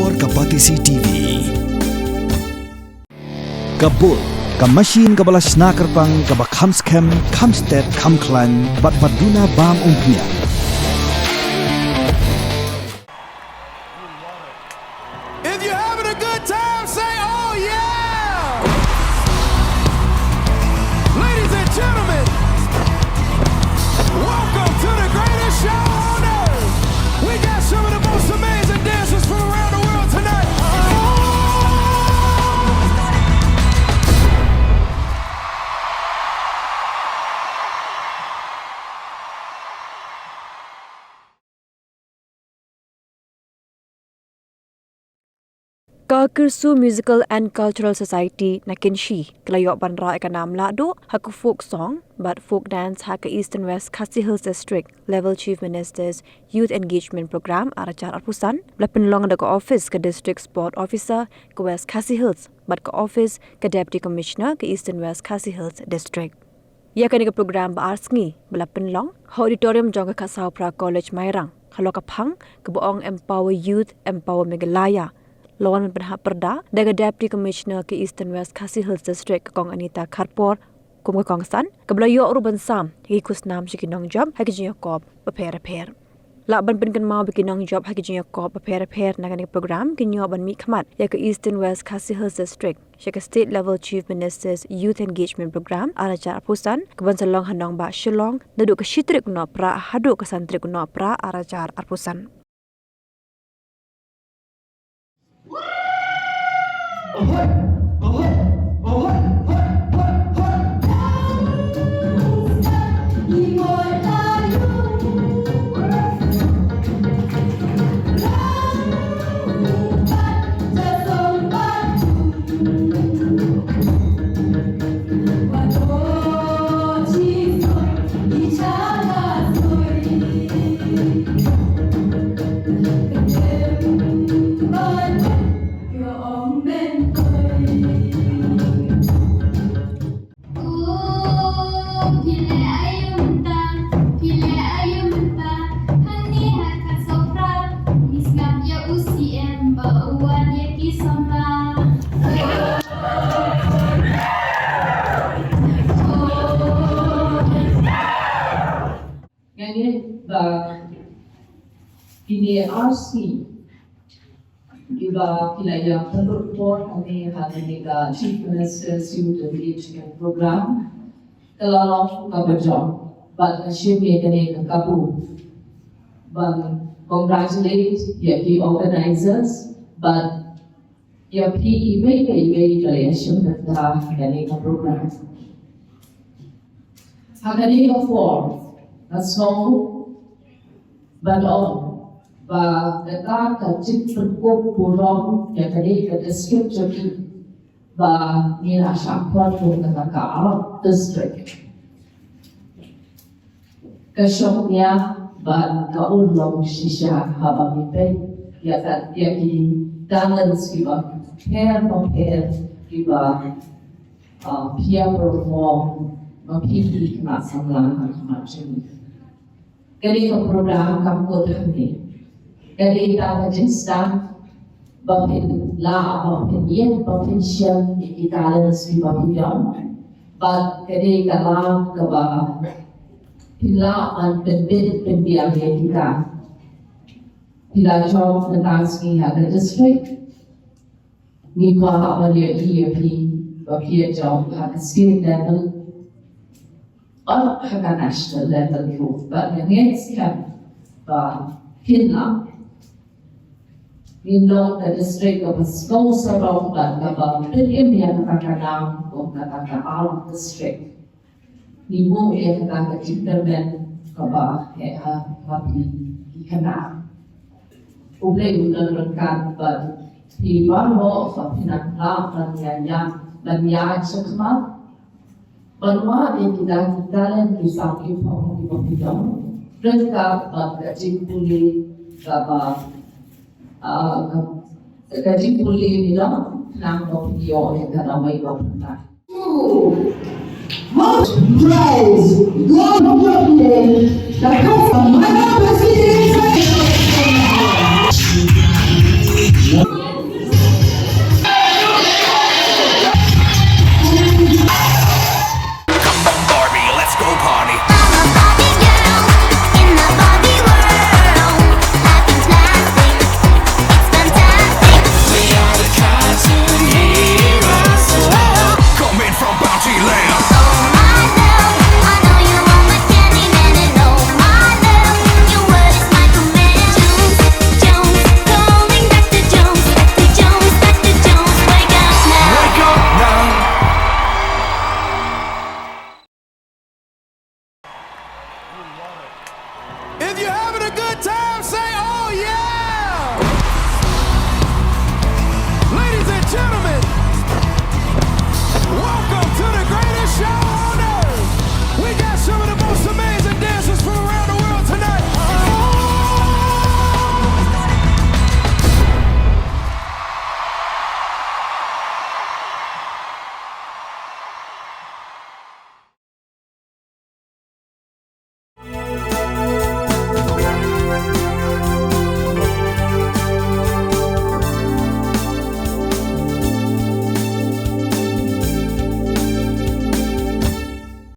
Kantor Kapatisi TV. Kabul, Kamashin Kabalas Nakarpang Kabakhamskem, Kamstet, Kamklan, Batbaduna Bam Umpnia. If you're having a good time, say, oh yeah! Ladies and gentlemen, welcome to the greatest show on earth. We got some of the most amazing dancers from around the world tonight. Kyrsu'Ka Musical and Cultural Society Nakinshi Klayok Bandra Ekanam Lahduh Haku folk song but folk dance Haka East and West Khasi Hills District Level Chief Minister's Youth Engagement Program Aracar Arpusan Blapen long the office ka District Sport Officer ka West Khasi Hills but ka office ka Deputy Commissioner ka East and West Khasi Hills District. Ia kani ka program ba arsngi Blapen long auditorium jong ka Saupra College Mairang Haloka Phang ka Boong Empower Youth Empower Meghalaya Lawan Penhak Perda daga Deputy Commissioner ke Eastern West Khasi Hills District Kong Anita Kharpor kum Kong San kablayo urban sam hi kusnam shikinong job hakijiya kob paper la ban pen kan mau bikinong job hakijiya kob paper nagani program kinyo ban mi khamat ya ke Eastern West Khasi Hills District Shaka State Level Chief Minister's Youth Engagement Program arajar apusan keban salong hanong ba shillong dadu ka shitrik no pra hadu ka santrik no pra arajar apusan. Ini RC iba kilaya report kami hari ini Chief Minister's Youth Engagement Program telah kabajam but Cmyep kami kabu but congratulate the organizers but ya PE ibe kilaya shimda kami program hari ini for that's all but all và người ta tổ chức phân công phù rong để cái đi cái district cho đi và như là sản phẩm của người ta cả district cái shop nhà và cái ôn lòng shisha haba mipe ya ki balance kiba pair kiba peer perform PE kena samlang macam ni. Jadi program kamu ni. Dari kita jeniskan bapin la bapin yen bapin siam di dalam si bapin but dari kalau keba pila an penbiar kita pila job tentang sini ada district ni kuah awalnya EAP bapin job ada state level or ada national level tu but yang ni sekarang pila Minlo the district of sponsor of the Indian Kakanam of the Kakao district. Nibu Ekaka Interment Kaba Happy Kana. Ule Ulan but he one more of Pinakla Lanya Chakma. But what in that talent is something from the Popidom. Drink up but the Chimpuli Kaba. Kaji puli bilang nang video yang karamai berpunca. Most praise God of your name, the come from my